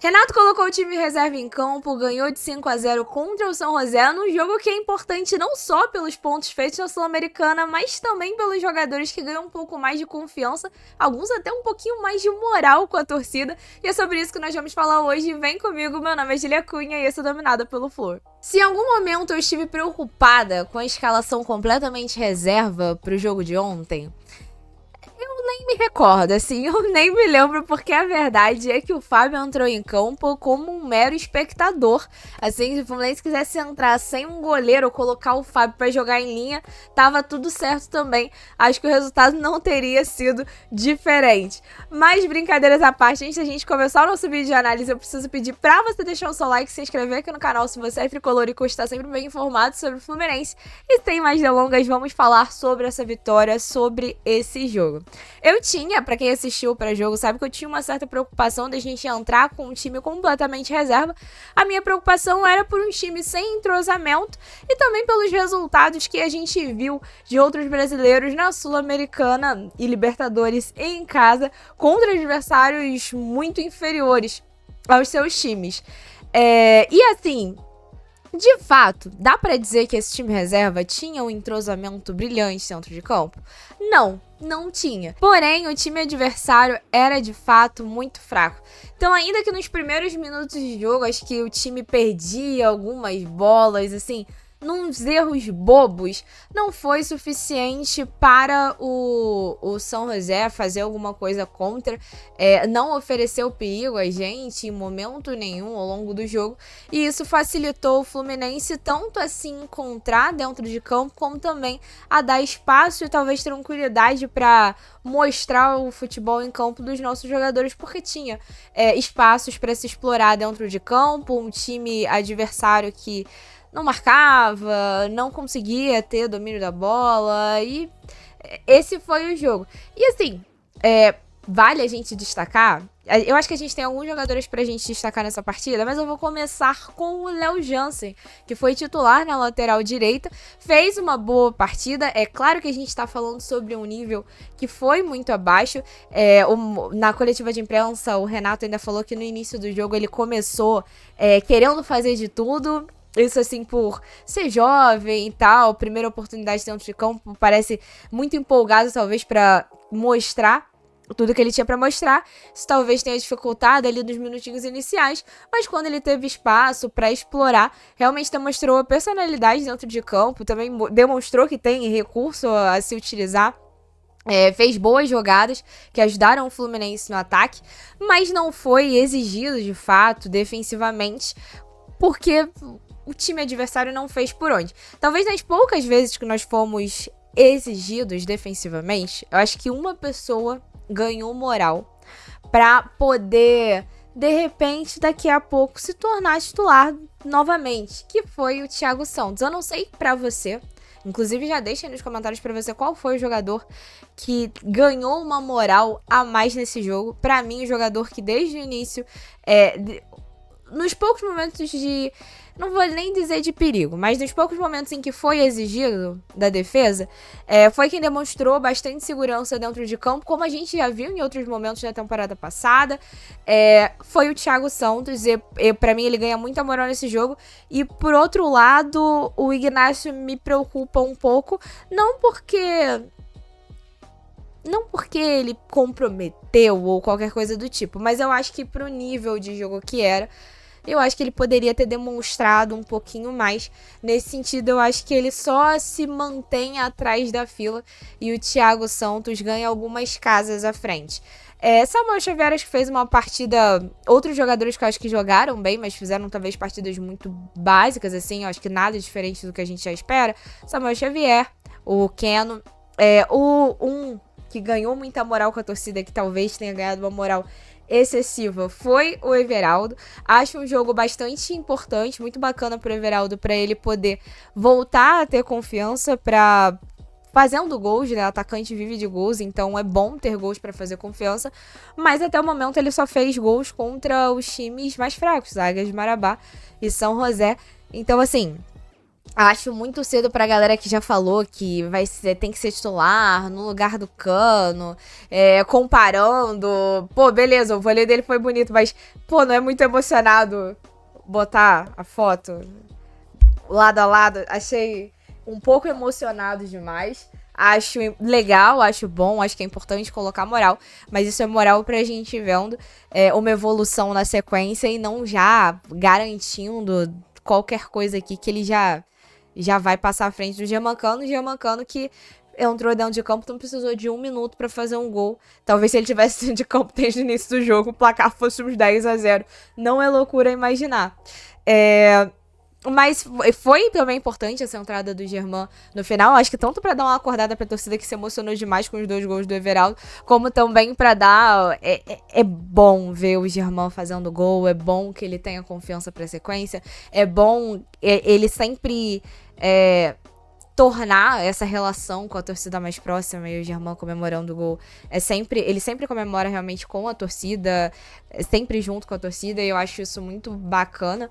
Renato colocou o time reserva em campo, ganhou de 5-0 contra o São José, num jogo que é importante não só pelos pontos feitos na Sul-Americana, mas também pelos jogadores que ganham um pouco mais de confiança, alguns até um pouquinho mais de moral com a torcida, e é sobre isso que nós vamos falar hoje. Vem comigo, meu nome é Julia Cunha e eu sou dominada pelo Flor. Se em algum momento eu estive preocupada com a escalação completamente reserva para o jogo de ontem, nem me recordo, assim, eu nem me lembro, porque a verdade é que o Fábio entrou em campo como um mero espectador. Assim, se o Fluminense quisesse entrar sem um goleiro ou colocar o Fábio pra jogar em linha, tava tudo certo também. Acho que o resultado não teria sido diferente. Mas, brincadeiras à parte, antes da gente começar o nosso vídeo de análise, eu preciso pedir pra você deixar o seu like, se inscrever aqui no canal se você é tricolor e está sempre bem informado sobre o Fluminense. E sem mais delongas, vamos falar sobre essa vitória, sobre esse jogo. Eu tinha, pra quem assistiu o pré-jogo, sabe que eu tinha uma certa preocupação de a gente entrar com um time completamente reserva. A minha preocupação era por um time sem entrosamento e também pelos resultados que a gente viu de outros brasileiros na Sul-Americana e Libertadores em casa contra adversários muito inferiores aos seus times. E assim, de fato, dá pra dizer que esse time reserva tinha um entrosamento brilhante dentro de campo? Não tinha. Porém, o time adversário era de fato muito fraco. Então, ainda que nos primeiros minutos de jogo, acho que o time perdia algumas bolas, assim, nos erros bobos, não foi suficiente para o São José fazer alguma coisa contra, não ofereceu perigo a gente em momento nenhum ao longo do jogo, e isso facilitou o Fluminense tanto assim encontrar dentro de campo, como também a dar espaço e talvez tranquilidade para mostrar o futebol em campo dos nossos jogadores, porque tinha espaços para se explorar dentro de campo, um time adversário que não marcava, não conseguia ter domínio da bola, e esse foi o jogo. E assim, vale a gente destacar, eu acho que a gente tem alguns jogadores pra gente destacar nessa partida, mas eu vou começar com o Léo Jansen, que foi titular na lateral direita, fez uma boa partida. É claro que a gente tá falando sobre um nível que foi muito abaixo. Na coletiva de imprensa, o Renato ainda falou que no início do jogo ele começou querendo fazer de tudo. Isso assim, por ser jovem e tal, primeira oportunidade dentro de campo, parece muito empolgado talvez pra mostrar tudo que ele tinha pra mostrar. Isso talvez tenha dificultado ali nos minutinhos iniciais, mas quando ele teve espaço pra explorar, realmente demonstrou a personalidade dentro de campo, também demonstrou que tem recurso a se utilizar. Fez boas jogadas que ajudaram o Fluminense no ataque, mas não foi exigido de fato defensivamente, porque o time adversário não fez por onde. Talvez nas poucas vezes que nós fomos exigidos defensivamente, eu acho que uma pessoa ganhou moral pra poder, de repente, daqui a pouco, se tornar titular novamente, que foi o Thiago Santos. Eu não sei pra você, inclusive já deixa aí nos comentários pra você qual foi o jogador que ganhou uma moral a mais nesse jogo. Pra mim, o jogador que desde o início, nos poucos momentos de, não vou nem dizer de perigo, mas nos poucos momentos em que foi exigido da defesa, foi quem demonstrou bastante segurança dentro de campo, como a gente já viu em outros momentos da temporada passada. Foi o Thiago Santos, e pra mim ele ganha muita moral nesse jogo. E por outro lado, o Ignacio me preocupa um pouco, não porque ele comprometeu ou qualquer coisa do tipo, mas eu acho que pro nível de jogo que era, eu acho que ele poderia ter demonstrado um pouquinho mais. Nesse sentido, eu acho que ele só se mantém atrás da fila e o Thiago Santos ganha algumas casas à frente. Samuel Xavier acho que fez uma partida. Outros jogadores que eu acho que jogaram bem, mas fizeram talvez partidas muito básicas, assim. Eu acho que nada diferente do que a gente já espera. Samuel Xavier, o Keno, que ganhou muita moral com a torcida, que talvez tenha ganhado uma moral excessiva, foi o Everaldo. Acho um jogo bastante importante, muito bacana pro Everaldo, para ele poder voltar a ter confiança para fazendo gols, né? O atacante vive de gols, então é bom ter gols para fazer confiança, mas até o momento ele só fez gols contra os times mais fracos, Águias de Marabá e São José. Então, assim, Acho muito cedo pra galera que já falou que tem que ser titular no lugar do Cano, comparando. Pô, beleza, o vôlei dele foi bonito, mas, pô, não é muito emocionado botar a foto lado a lado? Achei um pouco emocionado demais. Acho legal, acho bom, acho que é importante colocar moral, mas isso é moral pra gente vendo uma evolução na sequência e não já garantindo qualquer coisa aqui que ele já vai passar à frente do Germancano. O Germancano que entrou dentro de campo, não precisou de 1 minuto pra fazer um gol. Talvez se ele tivesse dentro de campo desde o início do jogo, o placar fosse uns 10-0. Não é loucura imaginar. Mas foi também importante essa entrada do Germán no final. Acho que tanto pra dar uma acordada pra torcida que se emocionou demais com os 2 gols do Everaldo, como também pra dar. É bom ver o Germán fazendo gol, é bom que ele tenha confiança pra sequência, é bom ele sempre tornar essa relação com a torcida mais próxima, e o Germán comemorando o gol. Ele sempre comemora realmente com a torcida, sempre junto com a torcida, e eu acho isso muito bacana.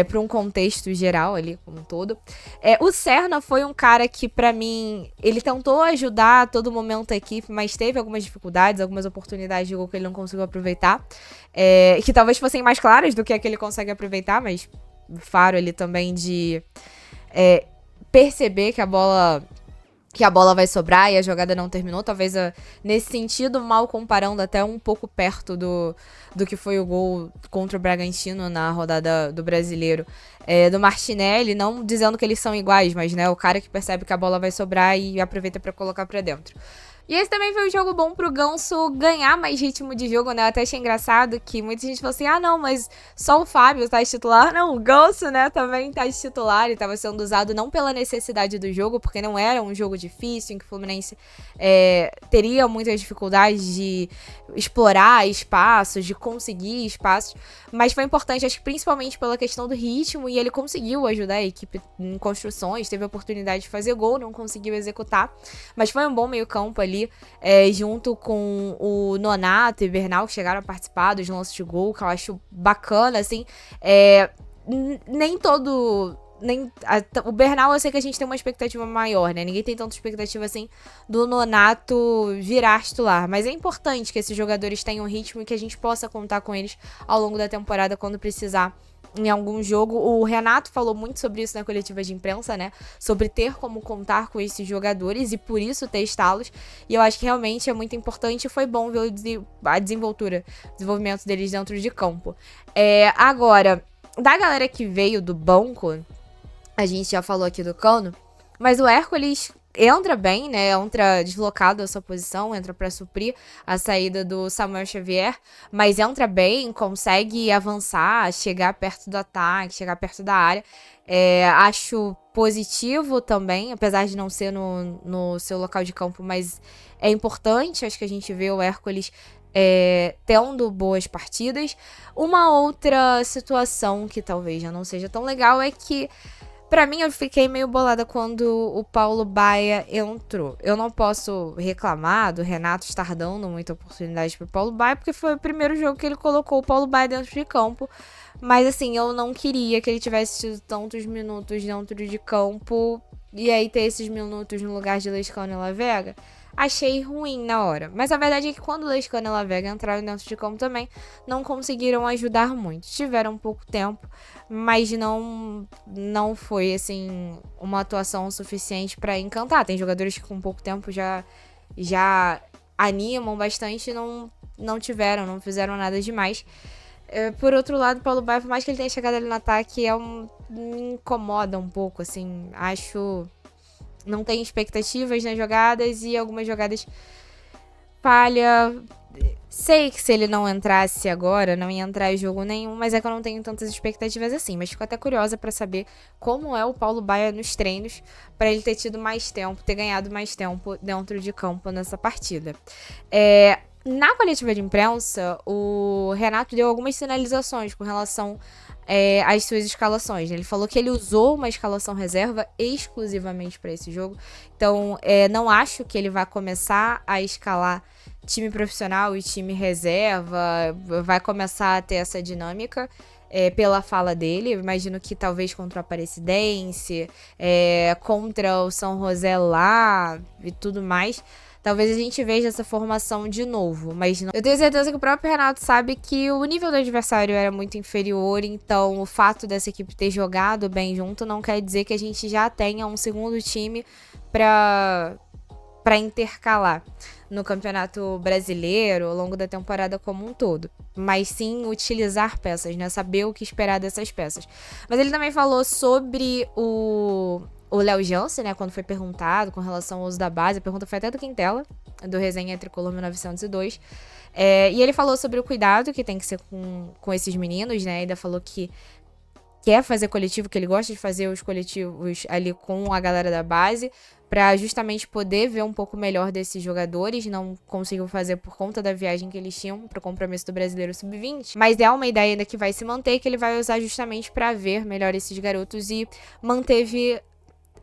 Para um contexto geral ali, como um todo. O Serna foi um cara que, pra mim, ele tentou ajudar a todo momento a equipe, mas teve algumas dificuldades, algumas oportunidades de gol que ele não conseguiu aproveitar, que talvez fossem mais claras do que a que ele consegue aproveitar, mas faro ele também de perceber que a bola vai sobrar e a jogada não terminou. Talvez nesse sentido, mal comparando, até um pouco perto do que foi o gol contra o Bragantino na rodada do Brasileiro, do Martinelli, não dizendo que eles são iguais, mas o cara que percebe que a bola vai sobrar e aproveita pra colocar pra dentro. E esse também foi um jogo bom pro Ganso ganhar mais ritmo de jogo, né? Eu até achei engraçado que muita gente falou assim, não, mas só o Fábio tá de titular. Não, o Ganso, né, também tá de titular e tava sendo usado não pela necessidade do jogo, porque não era um jogo difícil, em que o Fluminense teria muitas dificuldades de explorar espaços, de conseguir espaços, mas foi importante, acho que principalmente pela questão do ritmo, e ele conseguiu ajudar a equipe em construções, teve a oportunidade de fazer gol, não conseguiu executar, mas foi um bom meio campo ali, junto com o Nonato e Bernal, que chegaram a participar dos lances de gol, que eu acho bacana, assim, nem todo... o Bernal, eu sei que a gente tem uma expectativa maior, né? Ninguém tem tanta expectativa assim do Nonato virar titular. Mas é importante que esses jogadores tenham ritmo e que a gente possa contar com eles ao longo da temporada quando precisar em algum jogo. O Renato falou muito sobre isso na coletiva de imprensa, né? Sobre ter como contar com esses jogadores e por isso testá-los. E eu acho que realmente é muito importante e foi bom ver o desenvolvimento deles dentro de campo. Agora, da galera que veio do banco, a gente já falou aqui do Cano, mas o Hércules entra bem, né? Entra deslocado a sua posição, entra pra suprir a saída do Samuel Xavier, mas entra bem, consegue avançar, chegar perto do ataque, chegar perto da área. Acho positivo também, apesar de não ser no seu local de campo, mas é importante, acho que a gente vê o Hércules tendo boas partidas. Uma outra situação que talvez já não seja tão legal é que, pra mim, eu fiquei meio bolada quando o Paulo Baia entrou. Eu não posso reclamar do Renato estar dando muita oportunidade pro Paulo Baia, porque foi o primeiro jogo que ele colocou o Paulo Baia dentro de campo. Mas, assim, eu não queria que ele tivesse tido tantos minutos dentro de campo e aí ter esses minutos no lugar de Lescano e Lavega. Achei ruim na hora. Mas a verdade é que quando Lescano e Lavega entraram dentro de campo também, não conseguiram ajudar muito. Tiveram pouco tempo, mas não foi, assim, uma atuação suficiente pra encantar. Tem jogadores que com pouco tempo já animam bastante e não fizeram nada demais. Por outro lado, Paulo Baia, por mais que ele tenha chegado ali no ataque, me incomoda um pouco, assim. Acho... Não tem expectativas nas jogadas e algumas jogadas falha. Sei que se ele não entrasse agora, não ia entrar em jogo nenhum, mas é que eu não tenho tantas expectativas assim. Mas fico até curiosa pra saber como é o Paulo Baia nos treinos, pra ele ter tido mais tempo, ter ganhado mais tempo dentro de campo nessa partida. Na coletiva de imprensa, o Renato deu algumas sinalizações com relação às suas escalações, né? Ele falou que ele usou uma escalação reserva exclusivamente para esse jogo. Então, não acho que ele vai começar a escalar time profissional e time reserva, vai começar a ter essa dinâmica. pela fala dele. Eu imagino que talvez contra o Aparecidense, contra o São José lá e tudo mais, talvez a gente veja essa formação de novo, mas não. Eu tenho certeza que o próprio Renato sabe que o nível do adversário era muito inferior, então o fato dessa equipe ter jogado bem junto não quer dizer que a gente já tenha um segundo time pra intercalar no Campeonato Brasileiro ao longo da temporada como um todo, mas sim utilizar peças, né? Saber o que esperar dessas peças. Mas ele também falou sobre o Léo Jansen, né, quando foi perguntado com relação ao uso da base. A pergunta foi até do Quintela, do Resenha Tricolor 1902. E ele falou sobre o cuidado que tem que ser com esses meninos, né? Ainda falou que quer fazer coletivo, que ele gosta de fazer os coletivos ali com a galera da base, para justamente poder ver um pouco melhor desses jogadores. Não conseguiu fazer por conta da viagem que eles tinham para o compromisso do Brasileiro Sub-20, mas é uma ideia ainda que vai se manter, que ele vai usar justamente para ver melhor esses garotos, e manteve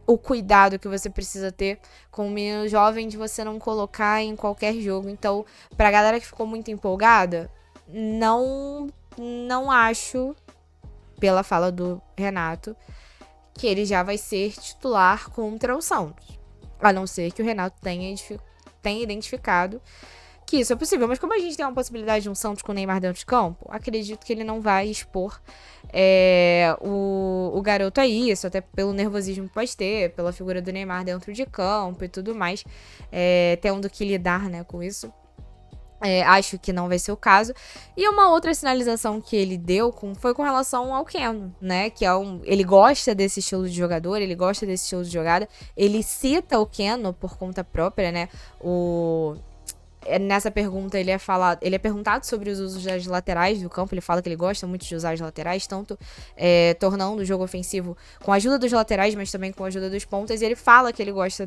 o cuidado que você precisa ter com um menino jovem de você não colocar em qualquer jogo. Então, pra galera que ficou muito empolgada, não acho, pela fala do Renato, que ele já vai ser titular contra o Santos. A não ser que o Renato tenha identificado que isso é possível. Mas como a gente tem uma possibilidade de um Santos com o Neymar dentro de campo, acredito que ele não vai expor o garoto a isso, até pelo nervosismo que pode ter, pela figura do Neymar dentro de campo e tudo mais, tendo que lidar, né, com isso. Acho que não vai ser o caso. E uma outra sinalização que ele deu foi com relação ao Keno, né? Que ele gosta desse estilo de jogador, ele gosta desse estilo de jogada. Ele cita o Keno por conta própria, né? Nessa pergunta ele é perguntado sobre os usos das laterais do campo. Ele fala que ele gosta muito de usar as laterais, tanto tornando o jogo ofensivo com a ajuda dos laterais, mas também com a ajuda dos pontas. E ele fala que ele gosta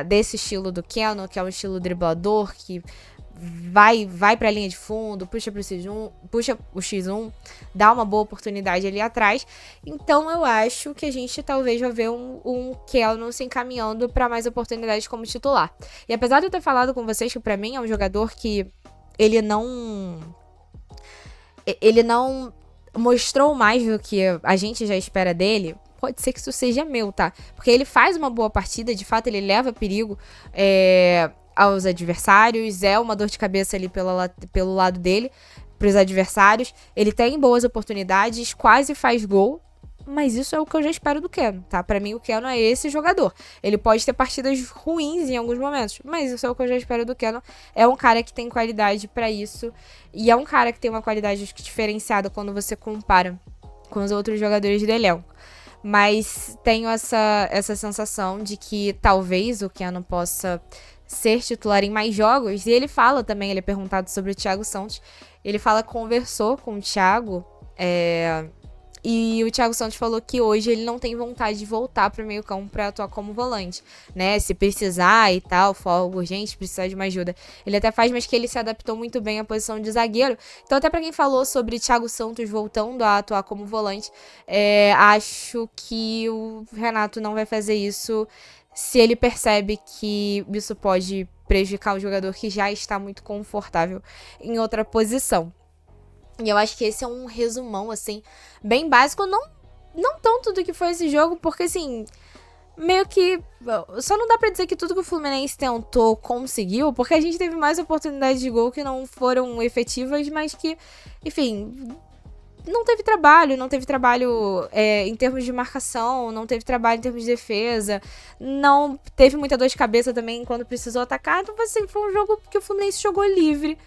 desse estilo do Keno, que é um estilo driblador, que vai pra linha de fundo, puxa o X1, dá uma boa oportunidade ali atrás. Então eu acho que a gente talvez vai ver um Keno se encaminhando para mais oportunidades como titular. E apesar de eu ter falado com vocês que pra mim é um jogador que ele não mostrou mais do que a gente já espera dele, pode ser que isso seja meu, tá? Porque ele faz uma boa partida, de fato ele leva perigo aos adversários, é uma dor de cabeça ali pelo lado dele, pros adversários. Ele tem boas oportunidades, quase faz gol, mas isso é o que eu já espero do Keno, tá? Pra mim o Keno é esse jogador. Ele pode ter partidas ruins em alguns momentos, mas isso é o que eu já espero do Keno. É um cara que tem qualidade pra isso, e é um cara que tem uma qualidade diferenciada quando você compara com os outros jogadores do elenco. Mas tenho essa sensação de que talvez o Keno possa ser titular em mais jogos. E ele fala também, ele é perguntado sobre o Thiago Santos, ele fala que conversou com o Thiago, e o Thiago Santos falou que hoje ele não tem vontade de voltar pro meio campo pra atuar como volante, né? Se precisar e tal, for algo urgente, precisar de uma ajuda, ele até faz, mas que ele se adaptou muito bem à posição de zagueiro. Então até pra quem falou sobre Thiago Santos voltando a atuar como volante, acho que o Renato não vai fazer isso se ele percebe que isso pode prejudicar o jogador que já está muito confortável em outra posição. E eu acho que esse é um resumão, assim, bem básico. Não tanto do que foi esse jogo, porque, assim, meio que só não dá pra dizer que tudo que o Fluminense tentou conseguiu, porque a gente teve mais oportunidades de gol que não foram efetivas, mas que, enfim, não teve trabalho em termos de marcação, não teve trabalho em termos de defesa, não teve muita dor de cabeça também quando precisou atacar. Então, assim, foi um jogo que o Fluminense jogou livre,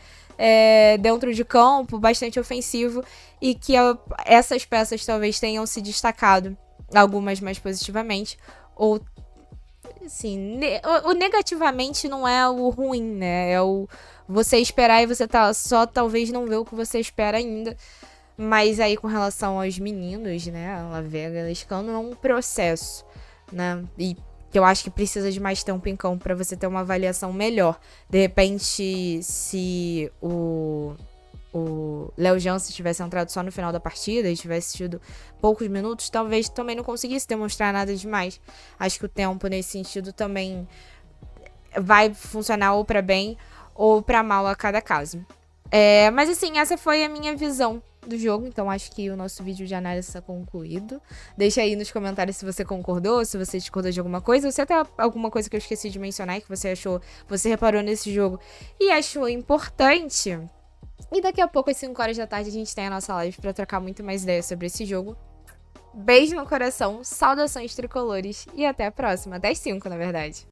dentro de campo, bastante ofensivo, e que essas peças talvez tenham se destacado, algumas mais positivamente, ou assim, o negativamente não é o ruim, né? É o você esperar e você só talvez não ver o que você espera ainda. Mas aí com relação aos meninos, né, a La Vega, Lescano, é um processo, né, e que eu acho que precisa de mais tempo em campo para você ter uma avaliação melhor. De repente, se o Léo Jansen tivesse entrado só no final da partida e tivesse tido poucos minutos, talvez também não conseguisse demonstrar nada demais. Acho que o tempo nesse sentido também vai funcionar ou para bem ou para mal a cada caso. Mas assim, essa foi a minha visão do jogo, então acho que o nosso vídeo de análise está concluído. Deixa aí nos comentários se você concordou, se você discordou de alguma coisa, ou se até alguma coisa que eu esqueci de mencionar que você achou, você reparou nesse jogo e achou importante. E daqui a pouco, às 5 horas da tarde, a gente tem a nossa live pra trocar muito mais ideias sobre esse jogo. Beijo no coração, saudações tricolores e até a próxima. Até as 5, na verdade.